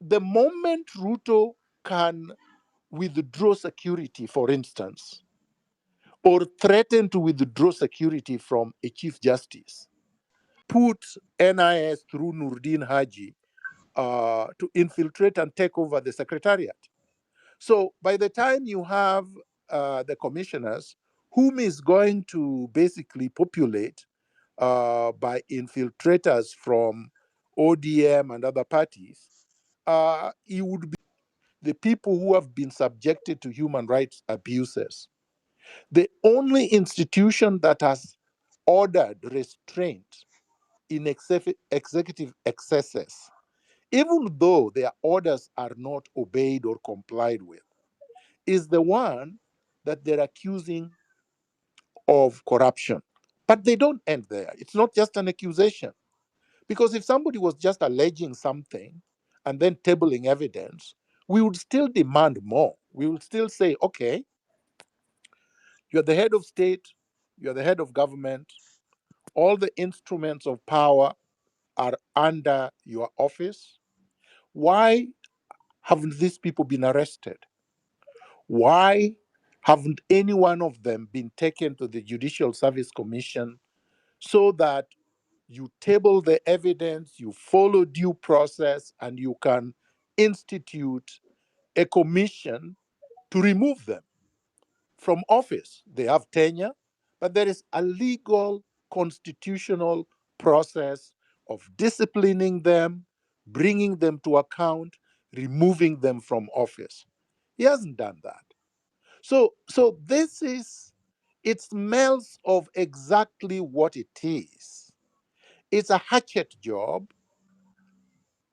the moment Ruto can withdraw security, for instance, or threaten to withdraw security from a chief justice, put NIS through Nurdin Haji to infiltrate and take over the secretariat. So by the time you have the commissioners, whom is going to basically populate by infiltrators from ODM and other parties, it would be the people who have been subjected to human rights abuses. The only institution that has ordered restraint in executive excesses, even though their orders are not obeyed or complied with, is the one that they're accusing of corruption. But they don't end there. It's not just an accusation. Because if somebody was just alleging something and then tabling evidence, we would still demand more. We would still say, okay, you're the head of state, you're the head of government, all the instruments of power are under your office. Why haven't these people been arrested? Why haven't any one of them been taken to the Judicial Service Commission so that you table the evidence, you follow due process, and you can institute a commission to remove them from office? They have tenure, but there is a legal, constitutional process of disciplining them, bringing them to account, removing them from office. He hasn't done that. So this is, it smells of exactly what it is. It's a hatchet job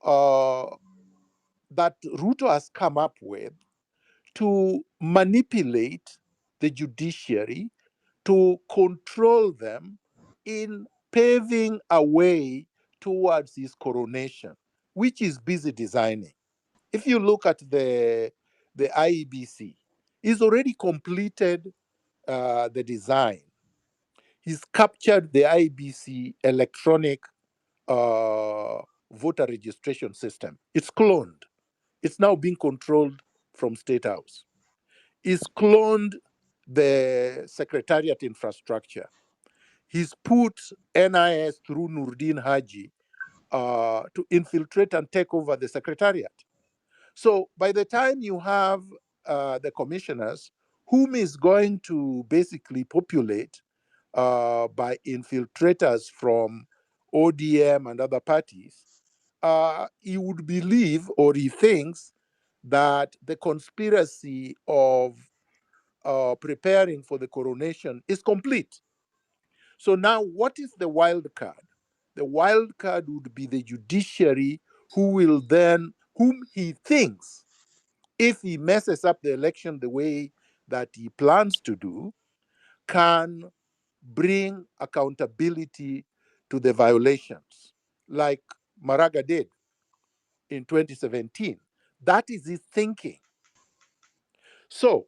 uh, that Ruto has come up with to manipulate the judiciary, to control them in paving a way towards his coronation, which he's busy designing. If you look at the IEBC, he's already completed the design. He's captured the IEBC electronic voter registration system. It's cloned. It's now being controlled from State House. He's cloned the secretariat infrastructure. He's put NIS through Nurdin Haji to infiltrate and take over the secretariat. So by the time you have the commissioners, whom is going to basically populate by infiltrators from ODM and other parties, he would believe, or he thinks, that the conspiracy of preparing for the coronation is complete. So now, what is the wild card? The wild card would be the judiciary, who will then, whom he thinks, if he messes up the election the way that he plans to do, can bring accountability to the violations, like Maraga did in 2017. That is his thinking. So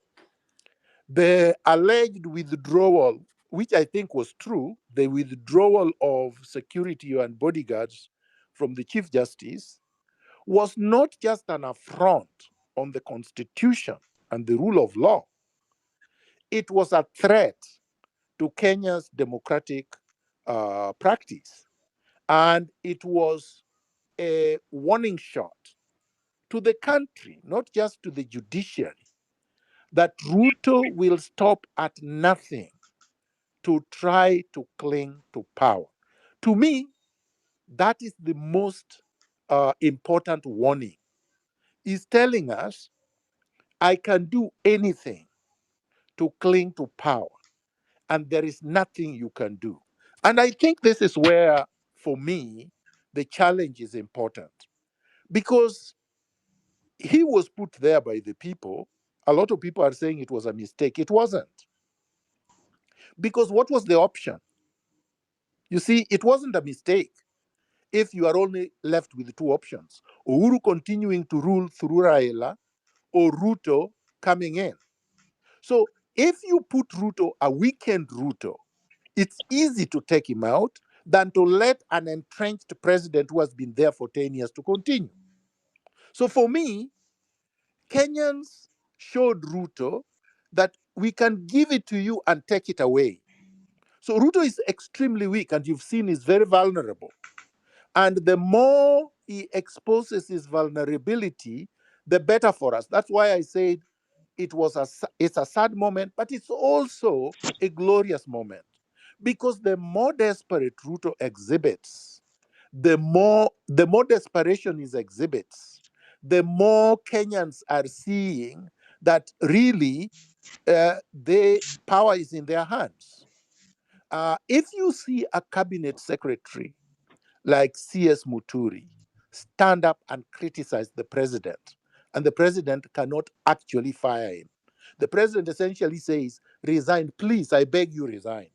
the alleged withdrawal, which I think was true, the withdrawal of security and bodyguards from the Chief Justice, was not just an affront on the Constitution and the rule of law. It was a threat to Kenya's democratic practice. And it was a warning shot to the country, not just to the judiciary, that Ruto will stop at nothing to try to cling to power. To me, that is the most important warning. He's telling us, I can do anything to cling to power, and there is nothing you can do. And I think this is where, for me, the challenge is important, because he was put there by the people. A lot of people are saying it was a mistake. It wasn't. Because what was the option? You see, it wasn't a mistake if you are only left with two options: Uhuru continuing to rule through Raila, or Ruto coming in. So if you put Ruto, a weakened Ruto, it's easy to take him out than to let an entrenched president who has been there for 10 years to continue. So for me, Kenyans showed Ruto that we can give it to you and take it away. So Ruto is extremely weak, and you've seen he's very vulnerable. And the more he exposes his vulnerability, the better for us. That's why I said it's a sad moment, but it's also a glorious moment. Because the more desperate Ruto exhibits, the more desperation he exhibits, the more Kenyans are seeing that really the power is in their hands. If you see a cabinet secretary like C.S. Muturi stand up and criticize the president, and the president cannot actually fire him, the president essentially says, resign, please, I beg you, resign.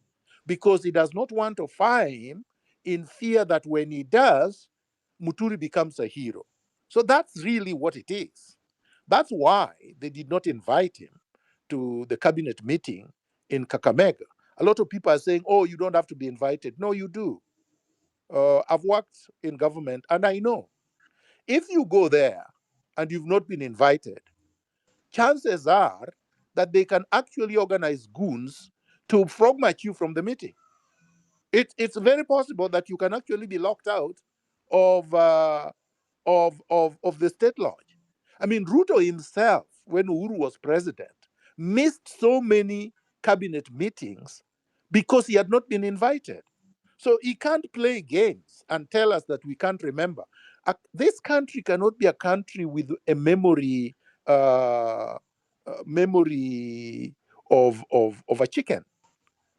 Because he does not want to fire him in fear that when he does, Muturi becomes a hero. So that's really what it is. That's why they did not invite him to the cabinet meeting in Kakamega. A lot of people are saying, oh, you don't have to be invited. No, you do. I've worked in government and I know if you go there and you've not been invited, chances are that they can actually organize goons to frogmarch you from the meeting. It's very possible that you can actually be locked out of of the state lodge. I mean, Ruto himself, when Uhuru was president, missed so many cabinet meetings because he had not been invited. So he can't play games and tell us that we can't remember. This country cannot be a country with a memory of a chicken.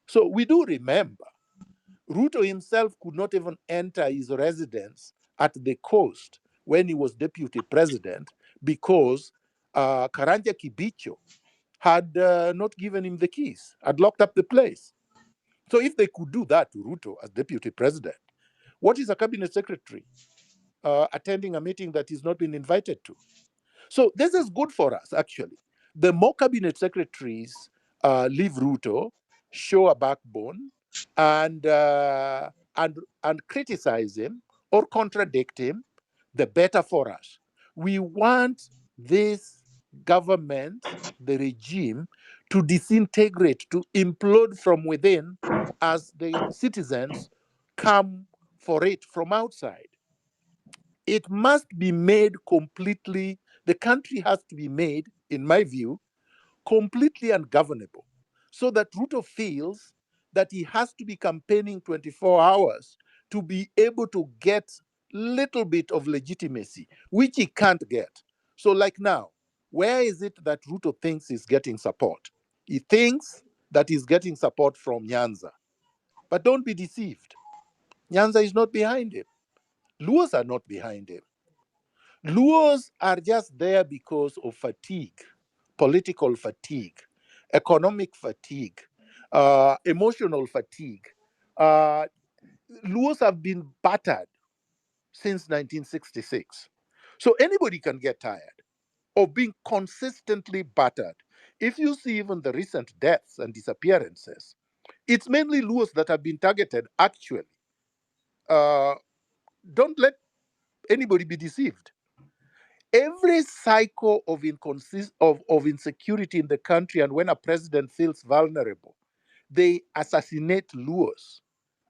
So we do remember. Ruto himself could not even enter his residence at the coast when he was deputy president because Karanja Kibicho had not given him the keys, had locked up the place. So if they could do that to Ruto as deputy president, what is a cabinet secretary attending a meeting that he's not been invited to? So this is good for us, actually. The more cabinet secretaries leave Ruto, show a backbone, and and criticize him or contradict him, the better for us. We want this government, the regime, to disintegrate, to implode from within as the citizens come for it from outside. It must be made completely, the country has to be made, in my view, completely ungovernable so that Ruto feels that he has to be campaigning 24 hours to be able to get little bit of legitimacy, which he can't get. So like now, where is it that Ruto thinks he's getting support? He thinks that he's getting support from Nyanza. But don't be deceived. Nyanza is not behind him. Luos are not behind him. Luos are just there because of fatigue, political fatigue, economic fatigue, emotional fatigue. Uh, Luos have been battered since 1966. So anybody can get tired of being consistently battered. If you see even the recent deaths and disappearances, it's mainly Luos that have been targeted, actually. Uh, don't let anybody be deceived. Every cycle of insecurity in the country, and when a president feels vulnerable, they assassinate Luos.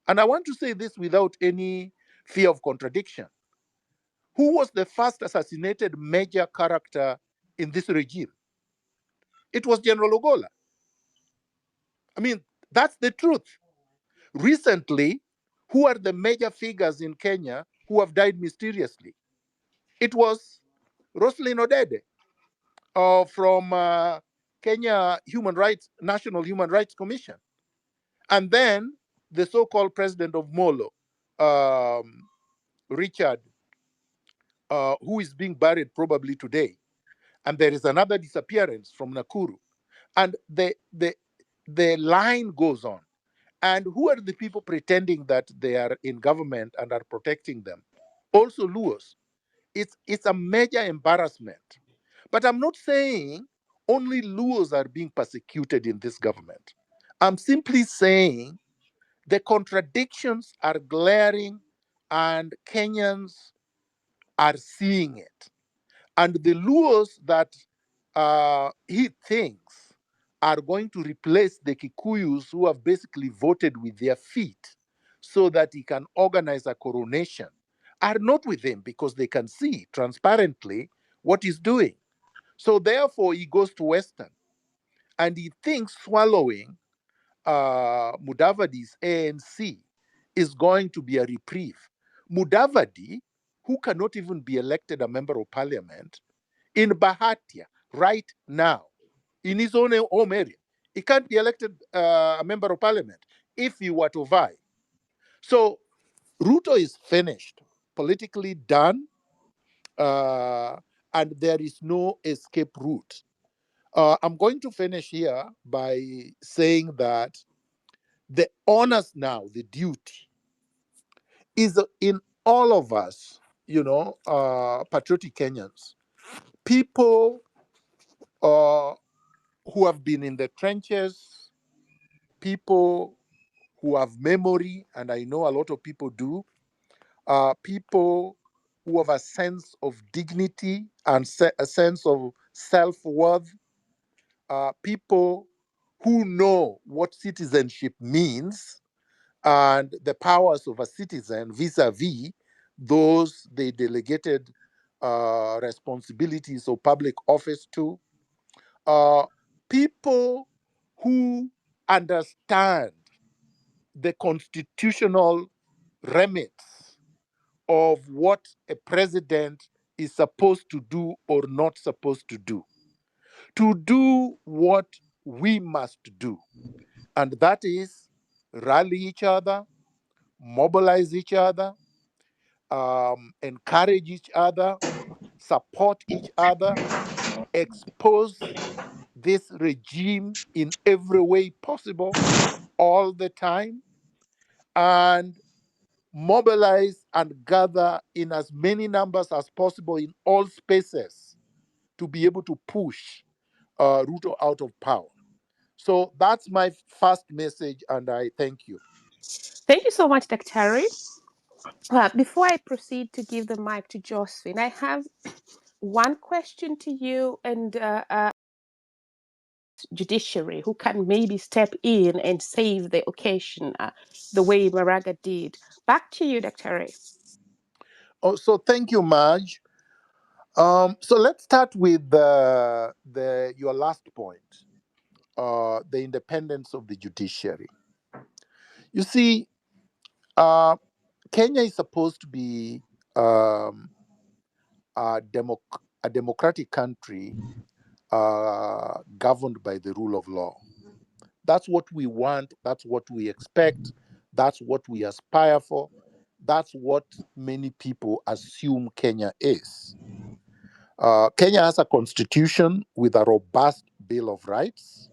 And I want to say this without any fear of contradiction. Who was the first assassinated major character in this regime? It was General Ogola. I mean, that's the truth. Recently, who are the major figures in Kenya who have died mysteriously? It was Roslyn Odede from Kenya National Human Rights Commission, and then the so-called president of Molo, um, Richard, who is being buried probably today, and there is another disappearance from Nakuru, and the line goes on. And who are the people pretending that they are in government and are protecting them? Also, Luos. It's a major embarrassment. But I'm not saying only Luos are being persecuted in this government. I'm simply saying the contradictions are glaring and Kenyans are seeing it. And the Luos that he thinks are going to replace the Kikuyus who have basically voted with their feet so that he can organize a coronation are not with him because they can see transparently what he's doing. So therefore, he goes to Western and he thinks swallowing Mudavadi's ANC is going to be a reprieve. Mudavadi, who cannot even be elected a member of parliament, in Bahatia right now, in his own home area, he can't be elected a member of parliament if he were to vie. So Ruto is finished, politically done, and there is no escape route. I'm going to finish here by saying that the onus now, the duty, is in all of us, patriotic Kenyans, people who have been in the trenches, people who have memory, and I know a lot of people do, people who have a sense of dignity and a sense of self-worth, people who know what citizenship means and the powers of a citizen vis-a-vis those they delegated responsibilities of public office to, uh, people who understand the constitutional remits of what a president is supposed to do or not supposed to do what we must do. And that is rally each other, mobilize each other, encourage each other, support each other, expose this regime in every way possible all the time, and mobilize and gather in as many numbers as possible in all spaces to be able to push Ruto out of power. So that's my first message, and I thank you. Thank you so much, Dr. Before I proceed to give the mic to Josephine, I have one question to you and Judiciary, who can maybe step in and save the occasion the way Maraga did. Back to you, Dr. Oh, so thank you, Marge. So let's start with your last point, the independence of the judiciary. You see, Kenya is supposed to be um, a democratic country governed by the rule of law. That's what we want. That's what we expect. That's what we aspire for. That's what many people assume Kenya is. Kenya has a constitution with a robust Bill of Rights.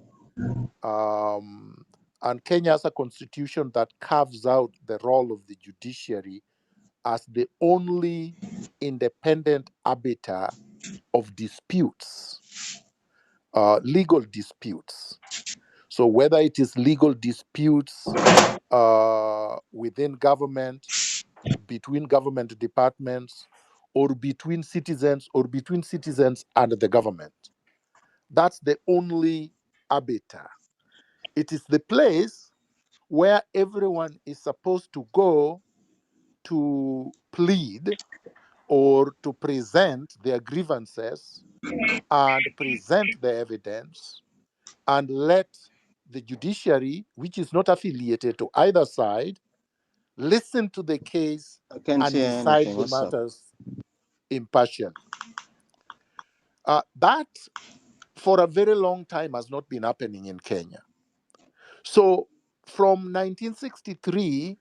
And Kenya has a constitution that carves out the role of the judiciary as the only independent arbiter of disputes, legal disputes. So whether it is legal disputes within government, between government departments, or between citizens and the government. That's the only arbiter. It is the place where everyone is supposed to go to plead or to present their grievances and present the evidence and let the judiciary, which is not affiliated to either side, listen to the case I can't and hear decide anything. the What's up? matters impartially. That, for a very long time, has not been happening in Kenya. So, from 1963,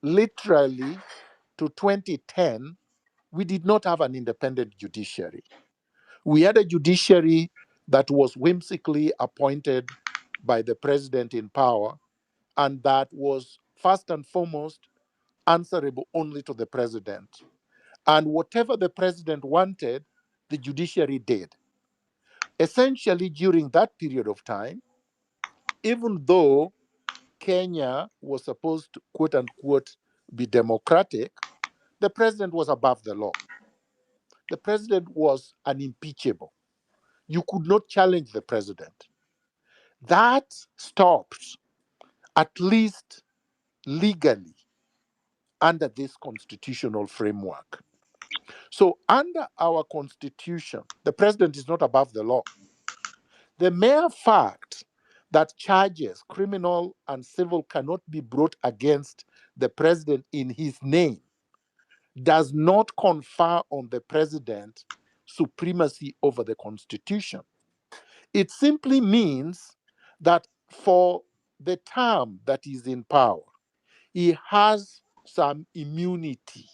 literally, to 2010, we did not have an independent judiciary. We had a judiciary that was whimsically appointed by the president in power, and that was first and foremost answerable only to the president. And whatever the president wanted, the judiciary did. Essentially, during that period of time, even though Kenya was supposed to, quote unquote, be democratic, the president was above the law. the president was unimpeachable. You could not challenge the president. That stops, at least legally, under this constitutional framework. So, under our constitution, the president is not above the law. The mere fact that charges, criminal and civil, cannot be brought against the president in his name does not confer on the president supremacy over the constitution. It simply means that for the term that is in power, he has some immunity.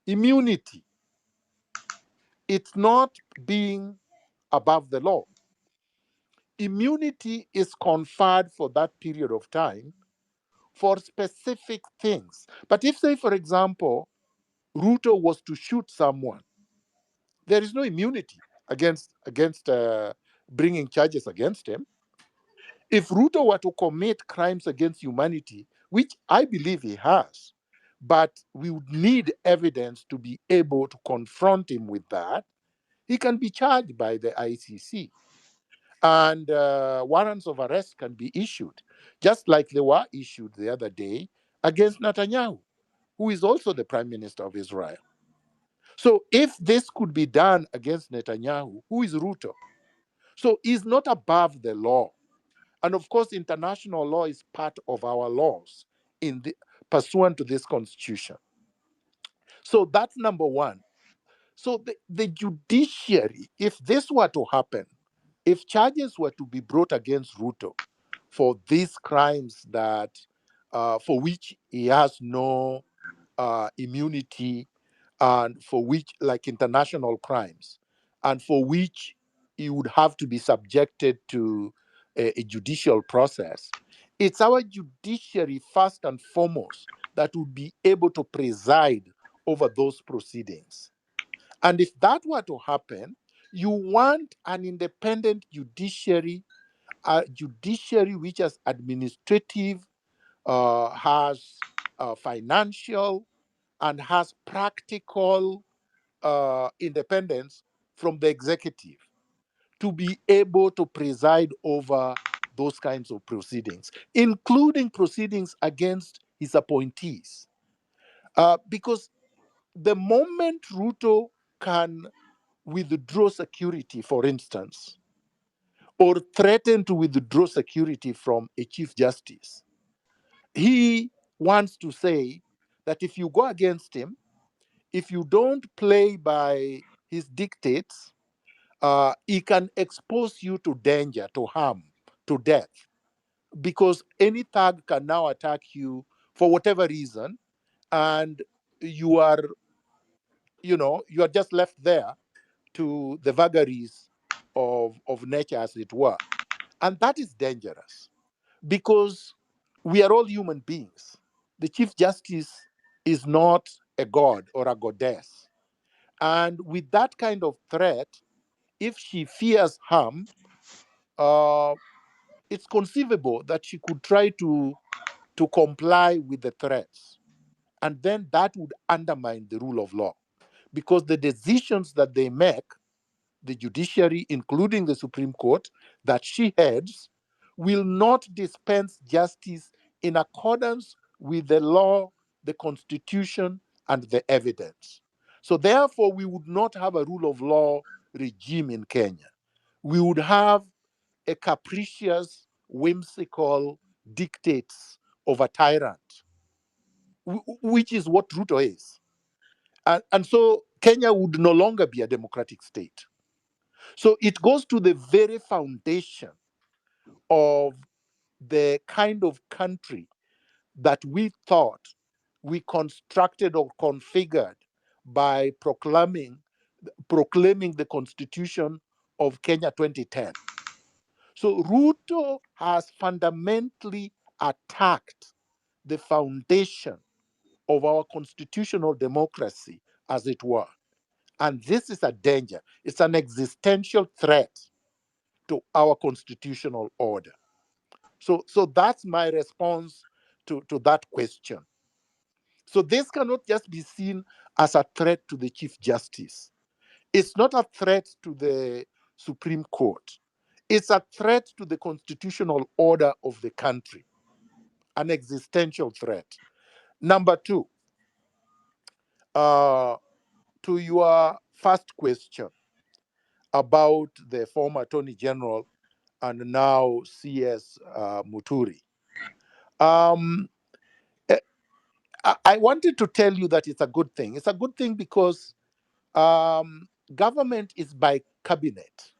Immunity. It's not being above the law. Immunity is conferred for that period of time for specific things. But if, say, for example, Ruto was to shoot someone, there is no immunity against bringing charges against him. If Ruto were to commit crimes against humanity, which I believe he has, but we would need evidence to be able to confront him with that, he can be charged by the ICC. And warrants of arrest can be issued, just like they were issued the other day against Netanyahu, who is also the prime minister of Israel. So if this could be done against Netanyahu, who is Ruto? So he's not above the law. And of course, international law is part of our laws in the pursuant to this constitution. So that's number one. So the judiciary, if this were to happen, if charges were to be brought against Ruto for these crimes that for which he has no immunity, and for which, like international crimes, and for which he would have to be subjected to a judicial process, it's our judiciary first and foremost that would be able to preside over those proceedings. And if that were to happen, you want an independent judiciary, a judiciary which has administrative, has financial, and has practical independence from the executive to be able to preside over those kinds of proceedings, including proceedings against his appointees. Because the moment Ruto can withdraw security, for instance, or threaten to withdraw security from a chief justice, he wants to say that if you go against him, if you don't play by his dictates, he can expose you to danger, to harm, to death, because any thug can now attack you for whatever reason, and you are, you are just left there to the vagaries of nature, as it were. And that is dangerous because we are all human beings. The Chief Justice is not a god or a goddess. And with that kind of threat, if she fears harm, uh, it's conceivable that she could try to comply with the threats. And then that would undermine the rule of law because the decisions that they make, the judiciary, including the Supreme Court, that she heads, will not dispense justice in accordance with the law, the constitution, and the evidence. So, therefore, we would not have a rule of law regime in Kenya. We would have a capricious, whimsical dictates of a tyrant, which is what Ruto is. And so Kenya would no longer be a democratic state. So it goes to the very foundation of the kind of country that we thought we constructed or configured by proclaiming the Constitution of Kenya 2010. So Ruto has fundamentally attacked the foundation of our constitutional democracy, as it were. And this is a danger. It's an existential threat to our constitutional order. So that's my response to that question. So this cannot just be seen as a threat to the Chief Justice. It's not a threat to the Supreme Court. It's a threat to the constitutional order of the country, an existential threat. Number two, uh, to your first question about the former Attorney General and now CS Muturi. Um, eh, I wanted to tell you that it's a good thing. It's a good thing because government is by cabinet.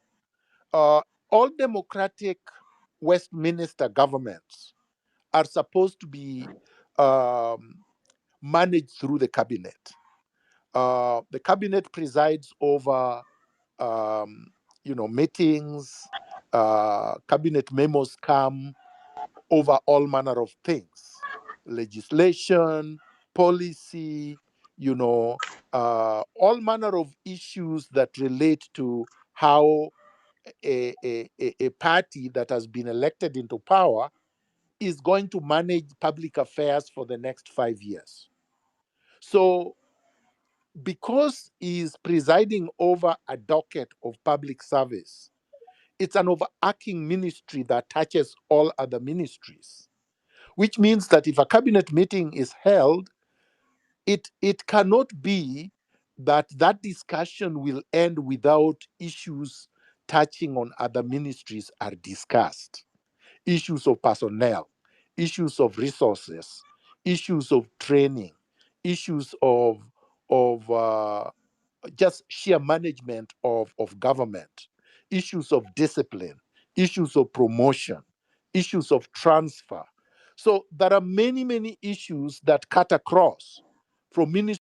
All democratic Westminster governments are supposed to be um, managed through the cabinet. The cabinet presides over, um, meetings. Cabinet memos come over all manner of things, legislation, policy, all manner of issues that relate to how a party that has been elected into power is going to manage public affairs for the next 5 years. So, because he's presiding over a docket of public service, it's an overarching ministry that touches all other ministries, which means that if a cabinet meeting is held, it cannot be that that discussion will end without issues touching on other ministries are discussed. Issues of personnel, issues of resources, issues of training, issues of just sheer management of government, issues of discipline, issues of promotion, issues of transfer. So there are many, many issues that cut across from ministry